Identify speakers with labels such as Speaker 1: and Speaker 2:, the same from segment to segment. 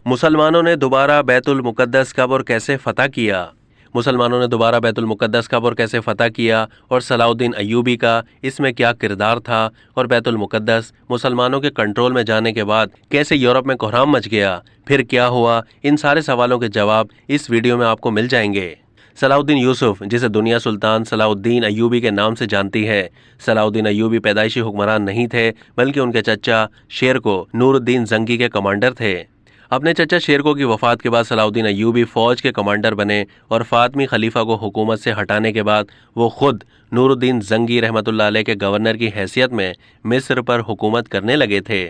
Speaker 1: مسلمانوں نے دوبارہ بیت المقدس کب اور کیسے فتح کیا؟ مسلمانوں نے دوبارہ بیت المقدس کب اور کیسے فتح کیا اور صلاح الدین ایوبی کا اس میں کیا کردار تھا، اور بیت المقدس مسلمانوں کے کنٹرول میں جانے کے بعد کیسے یورپ میں کوہرام مچ گیا، پھر کیا ہوا، ان سارے سوالوں کے جواب اس ویڈیو میں آپ کو مل جائیں گے۔ صلاح الدین یوسف، جسے دنیا سلطان صلاح الدین ایوبی کے نام سے جانتی ہے، صلاح الدین ایوبی پیدائشی حکمران نہیں تھے، بلکہ ان کے چچا شیرکو نور الدین زنگی کے کمانڈر تھے۔ اپنے چچا شیرکو کی وفات کے بعد صلاح الدین ایوبی فوج کے کمانڈر بنے اور فاطمی خلیفہ کو حکومت سے ہٹانے کے بعد وہ خود نور الدین زنگی رحمۃ اللہ علیہ کے گورنر کی حیثیت میں مصر پر حکومت کرنے لگے تھے۔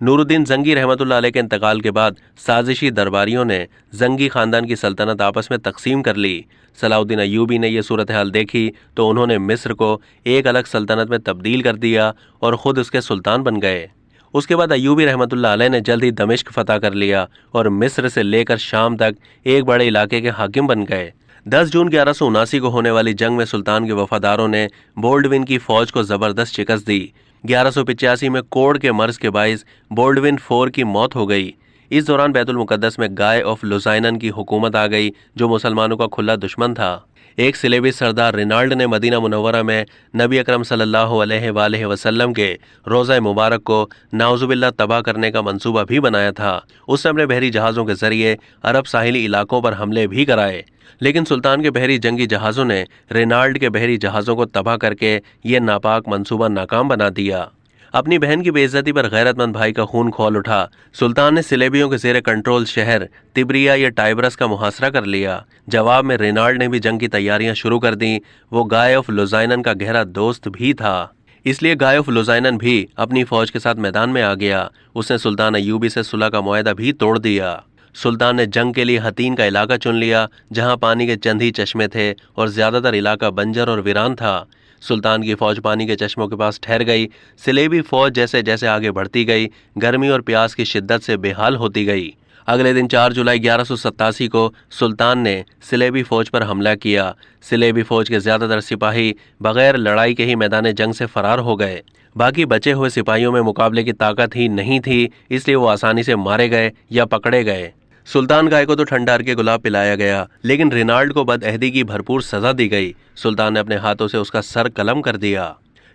Speaker 1: نور الدین زنگی رحمۃ اللہ علیہ کے انتقال کے بعد سازشی درباریوں نے زنگی خاندان کی سلطنت آپس میں تقسیم کر لی۔ صلاح الدین ایوبی نے یہ صورتحال دیکھی تو انہوں نے مصر کو ایک الگ سلطنت میں تبدیل کر دیا اور خود اس کے سلطان بن گئے۔ اس کے بعد ایوبی رحمۃ اللہ علیہ نے جلد ہی دمشق فتح کر لیا اور مصر سے لے کر شام تک ایک بڑے علاقے کے حاکم بن گئے۔ 10 جون 1179 کو ہونے والی جنگ میں سلطان کے وفاداروں نے بولڈون کی فوج کو زبردست شکست دی۔ 1185 میں کوڑ کے مرض کے باعث بولڈون IV کی موت ہو گئی۔ اس دوران بیت المقدس میں گائے آف لوزائنن کی حکومت آ گئی، جو مسلمانوں کا کھلا دشمن تھا۔ ایک صلیبی سردار رینالڈ نے مدینہ منورہ میں نبی اکرم صلی اللہ علیہ وآلہ وسلم کے روضہ مبارک کو نعوذ باللہ تباہ کرنے کا منصوبہ بھی بنایا تھا۔ اس نے اپنے بحری جہازوں کے ذریعے عرب ساحلی علاقوں پر حملے بھی کرائے، لیکن سلطان کے بحری جنگی جہازوں نے رینالڈ کے بحری جہازوں کو تباہ کر کے یہ ناپاک منصوبہ ناکام بنا دیا۔ اپنی بہن کی بے عزتی پر غیرت مند بھائی کا خون کھول اٹھا۔ سلطان نے صلیبیوں کے زیر کنٹرول شہر تبریا یا ٹائبرس کا محاصرہ کر لیا۔ جواب میں رینالڈ نے بھی جنگ کی تیاریاں شروع کر دیں۔ وہ گائے آف لوزائنن کا گہرا دوست بھی تھا، اس لیے گائے آف لوزائنن بھی اپنی فوج کے ساتھ میدان میں آ گیا۔ اس نے سلطان ایوبی سے صلح کا معاہدہ بھی توڑ دیا۔ سلطان نے جنگ کے لیے حتین کا علاقہ چن لیا، جہاں پانی کے چند ہی چشمے تھے اور زیادہ تر علاقہ بنجر اور ویران تھا۔ سلطان کی فوج پانی کے چشموں کے پاس ٹھہر گئی۔ صلیبی فوج جیسے جیسے آگے بڑھتی گئی، گرمی اور پیاس کی شدت سے بے حال ہوتی گئی۔ اگلے دن 4 جولائی 1187 کو سلطان نے صلیبی فوج پر حملہ کیا۔ صلیبی فوج کے زیادہ تر سپاہی بغیر لڑائی کے ہی میدان جنگ سے فرار ہو گئے۔ باقی بچے ہوئے سپاہیوں میں مقابلے کی طاقت ہی نہیں تھی، اس لیے وہ آسانی سے مارے گئے یا پکڑے گئے۔ سلطان گائے کو تو ٹھنڈا کے گلاب پلایا گیا، لیکن رینالڈ کو بدعہدی کی بھرپور سزا دی گئی۔ سلطان نے اپنے ہاتھوں سے اس کا سر قلم کر دیا۔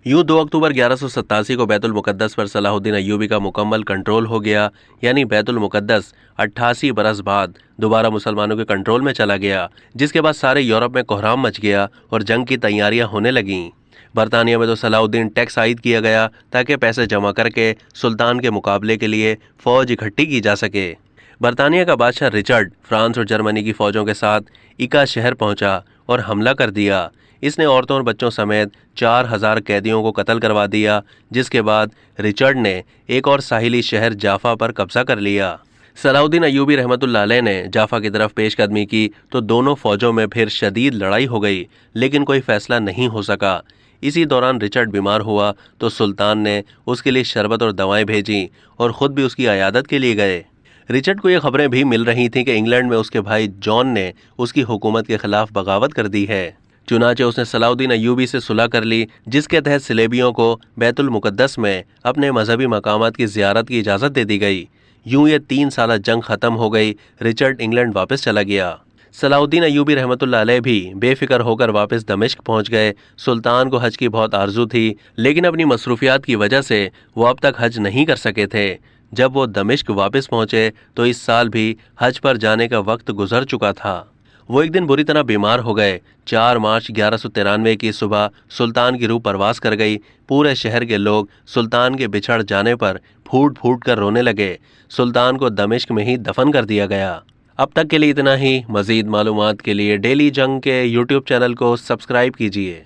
Speaker 1: یوں 2 اکتوبر 1187 کو بیت المقدس پر صلاح الدین ایوبی کا مکمل کنٹرول ہو گیا، یعنی بیت المقدس 88 برس بعد دوبارہ مسلمانوں کے کنٹرول میں چلا گیا، جس کے بعد سارے یورپ میں کوہرام مچ گیا اور جنگ کی تیاریاں ہونے لگیں۔ برطانیہ میں تو صلاح الدین ٹیکس عائد کیا گیا تاکہ پیسے جمع کر کے سلطان کے مقابلے کے لیے فوج اکٹھی کی جا سکے۔ برطانیہ کا بادشاہ رچرڈ فرانس اور جرمنی کی فوجوں کے ساتھ ایکا شہر پہنچا اور حملہ کر دیا۔ اس نے عورتوں اور بچوں سمیت 4000 قیدیوں کو قتل کروا دیا، جس کے بعد رچرڈ نے ایک اور ساحلی شہر جافا پر قبضہ کر لیا۔ صلاح الدین ایوبی رحمۃ اللہ علیہ نے جافا کی طرف پیش قدمی کی تو دونوں فوجوں میں پھر شدید لڑائی ہو گئی، لیکن کوئی فیصلہ نہیں ہو سکا۔ اسی دوران رچرڈ بیمار ہوا تو سلطان نے اس کے لیے شربت اور دوائیں بھیجیں اور خود بھی اس کی عیادت کے لیے گئے۔ رچرڈ کو یہ خبریں بھی مل رہی تھیں کہ انگلینڈ میں اس کے بھائی جان نے اس کی حکومت کے خلاف بغاوت کر دی ہے۔ چنانچہ اس نے صلاح الدین ایوبی سے صلح کر لی، جس کے تحت صلیبیوں کو بیت المقدس میں اپنے مذہبی مقامات کی زیارت کی اجازت دے دی گئی۔ یوں یہ 3 سالہ جنگ ختم ہو گئی۔ رچرڈ انگلینڈ واپس چلا گیا۔ صلاح الدین ایوبی رحمۃ اللہ علیہ بھی بے فکر ہو کر واپس دمشق پہنچ گئے۔ سلطان کو حج کی بہت آرزو تھی، لیکن اپنی مصروفیات کی وجہ سے وہ اب تک حج نہیں کر سکے تھے۔ جب وہ دمشق واپس پہنچے تو اس سال بھی حج پر جانے کا وقت گزر چکا تھا۔ وہ ایک دن بری طرح بیمار ہو گئے۔ 4 مارچ 1193 کی صبح سلطان کی روح پرواز کر گئی۔ پورے شہر کے لوگ سلطان کے بچھڑ جانے پر پھوٹ پھوٹ کر رونے لگے۔ سلطان کو دمشق میں ہی دفن کر دیا گیا۔ اب تک کے لیے اتنا ہی۔ مزید معلومات کے لیے ڈیلی جنگ کے YouTube چینل کو سبسکرائب کیجیے۔